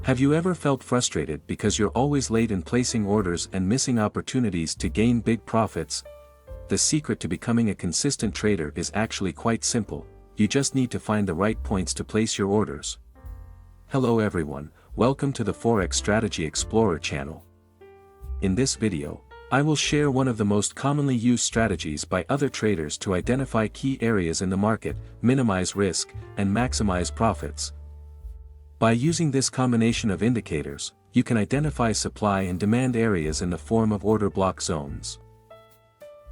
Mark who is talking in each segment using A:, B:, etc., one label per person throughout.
A: Have you ever felt frustrated because you're always late in placing orders and missing opportunities to gain big profits? The secret to becoming a consistent trader is actually quite simple. You just need to find the right points to place your orders. Hello everyone, welcome to the Forex Strategy Explorer channel. In this video, I will share one of the most commonly used strategies by other traders to identify key areas in the market, minimize risk, and maximize profits. By using this combination of indicators, you can identify supply and demand areas in the form of order block zones.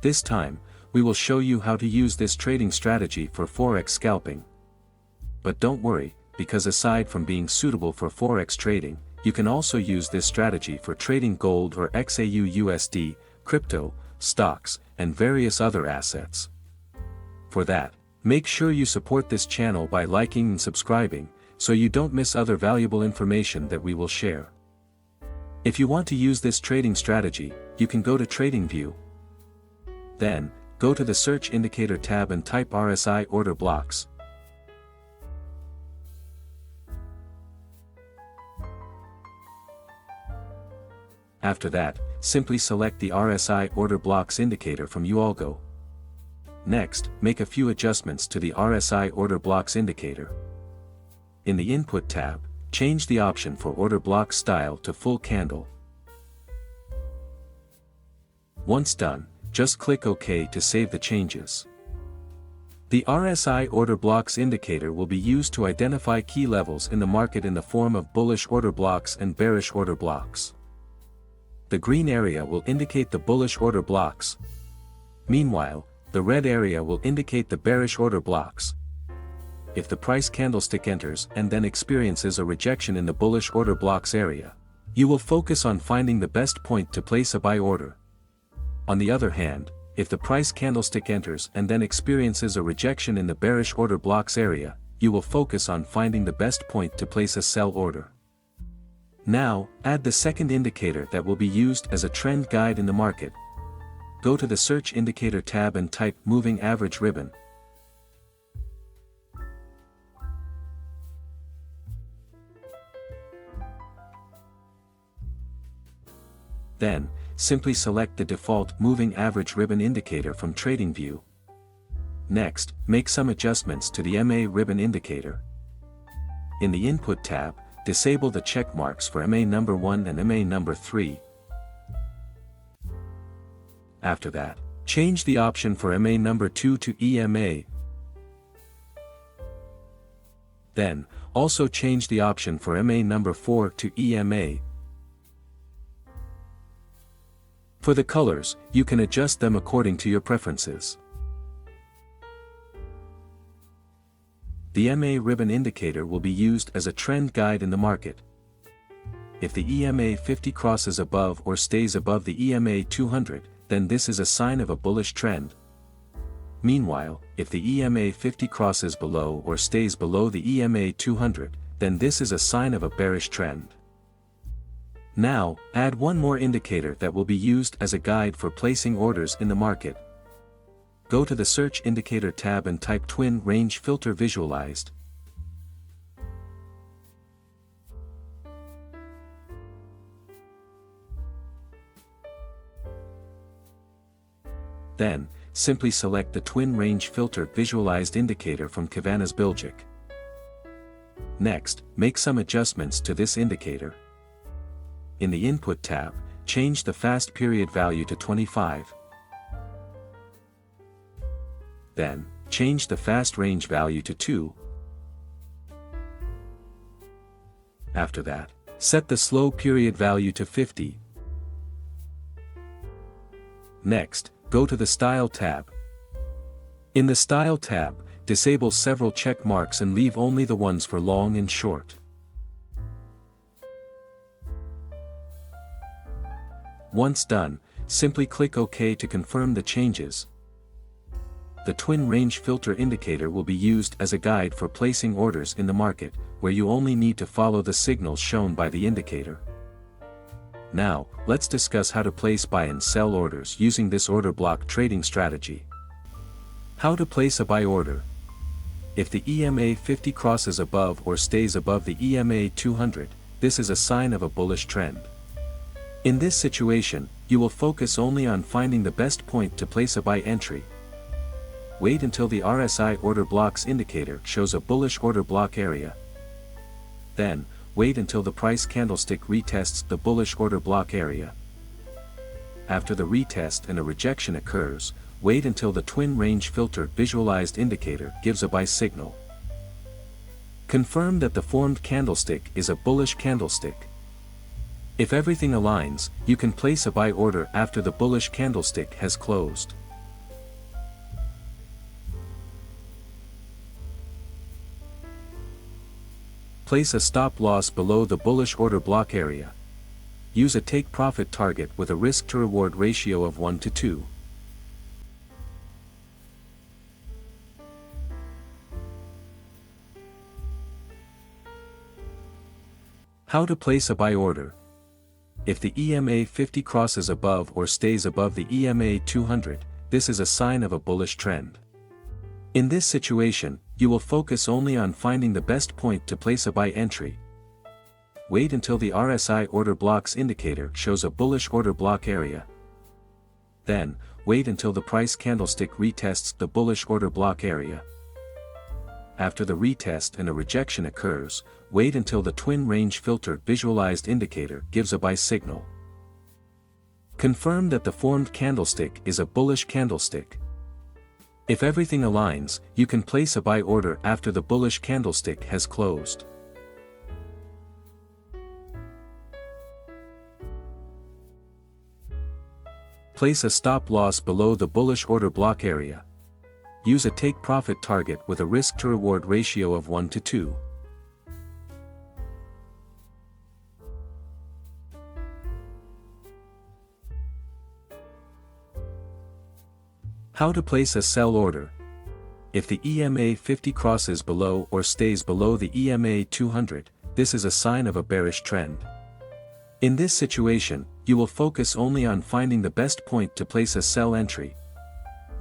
A: This time, we will show you how to use this trading strategy for Forex scalping. But don't worry, because aside from being suitable for Forex trading, you can also use this strategy for trading gold or XAU/USD, crypto, stocks, and various other assets. For that, make sure you support this channel by liking and subscribing, so you don't miss other valuable information that we will share. If you want to use this trading strategy, you can go to TradingView. Then, go to the Search Indicator tab and type RSI Order Blocks. After that, simply select the RSI Order Blocks indicator from UAlgo. Next, make a few adjustments to the RSI Order Blocks indicator. In the Input tab, change the option for Order Block Style to Full Candle. Once done, just click OK to save the changes. The RSI Order Blocks indicator will be used to identify key levels in the market in the form of bullish order blocks and bearish order blocks. The green area will indicate the bullish order blocks. Meanwhile, the red area will indicate the bearish order blocks. If the price candlestick enters and then experiences a rejection in the bullish order blocks area, you will focus on finding the best point to place a buy order. On the other hand, if the price candlestick enters and then experiences a rejection in the bearish order blocks area, you will focus on finding the best point to place a sell order. Now, add the second indicator that will be used as a trend guide in the market. Go to the Search Indicator tab and type Moving Average Ribbon. Then, simply select the default Moving Average Ribbon indicator from TradingView. Next, make some adjustments to the MA Ribbon indicator. In the Input tab, disable the check marks for MA number 1 and MA number 3. After that, change the option for MA number 2 to EMA. Then, also change the option for MA number 4 to EMA. For the colors, you can adjust them according to your preferences. The MA ribbon indicator will be used as a trend guide in the market. If the EMA 50 crosses above or stays above the EMA 200, then this is a sign of a bullish trend. Meanwhile, if the EMA 50 crosses below or stays below the EMA 200, then this is a sign of a bearish trend. Now, add one more indicator that will be used as a guide for placing orders in the market. Go to the Search Indicator tab and type Twin Range Filter Visualized. Then, simply select the Twin Range Filter Visualized indicator from Kavana's Bilgic. Next, make some adjustments to this indicator. In the Input tab, change the Fast Period value to 25. Then, change the Fast Range value to 2. After that, set the Slow Period value to 50. Next, go to the Style tab. In the Style tab, disable several check marks and leave only the ones for long and short. Once done, simply click OK to confirm the changes. The Twin Range Filter indicator will be used as a guide for placing orders in the market, where you only need to follow the signals shown by the indicator. Now, let's discuss how to place buy and sell orders using this order block trading strategy. How to place a buy order. If the EMA 50 crosses above or stays above the EMA 200, this is a sign of a bullish trend. In this situation, you will focus only on finding the best point to place a buy entry. Wait until the RSI Order Blocks indicator shows a bullish order block area. Then, wait until the price candlestick retests the bullish order block area. After the retest and a rejection occurs, wait until the twin range filter visualized indicator gives a buy signal. Confirm that the formed candlestick is a bullish candlestick. If everything aligns, you can place a buy order after the bullish candlestick has closed. Place a stop loss below the bullish order block area. Use a take profit target with a risk to reward ratio of 1 to 2. How to place a buy order. If the EMA 50 crosses above or stays above the EMA 200, this is a sign of a bullish trend. In this situation, you will focus only on finding the best point to place a buy entry. Wait until the RSI Order Blocks indicator shows a bullish order block area. Then, wait until the price candlestick retests the bullish order block area. After the retest and a rejection occurs, wait until the twin range filter visualized indicator gives a buy signal. Confirm that the formed candlestick is a bullish candlestick. If everything aligns, you can place a buy order after the bullish candlestick has closed. Place a stop loss below the bullish order block area. Use a take profit target with a risk to reward ratio of 1 to 2. How to place a sell order. If the EMA 50 crosses below or stays below the EMA 200, this is a sign of a bearish trend. In this situation, you will focus only on finding the best point to place a sell entry.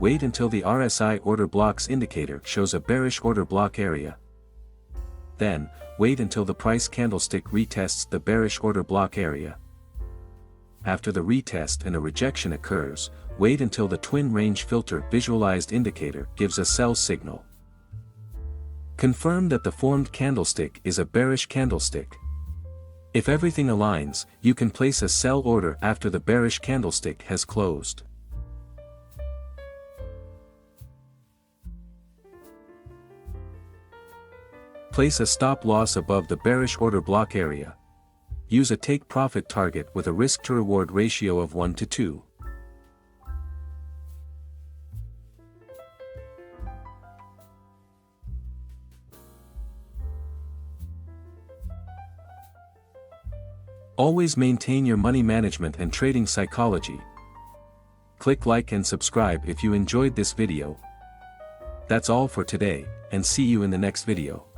A: Wait until the RSI Order Blocks indicator shows a bearish order block area. Then, wait until the price candlestick retests the bearish order block area. After the retest and a rejection occurs, wait until the twin range filter visualized indicator gives a sell signal. Confirm that the formed candlestick is a bearish candlestick. If everything aligns, you can place a sell order after the bearish candlestick has closed. Place a stop loss above the bearish order block area. Use a take profit target with a risk to reward ratio of 1 to 2. Always maintain your money management and trading psychology. Click like and subscribe if you enjoyed this video. That's all for today, and see you in the next video.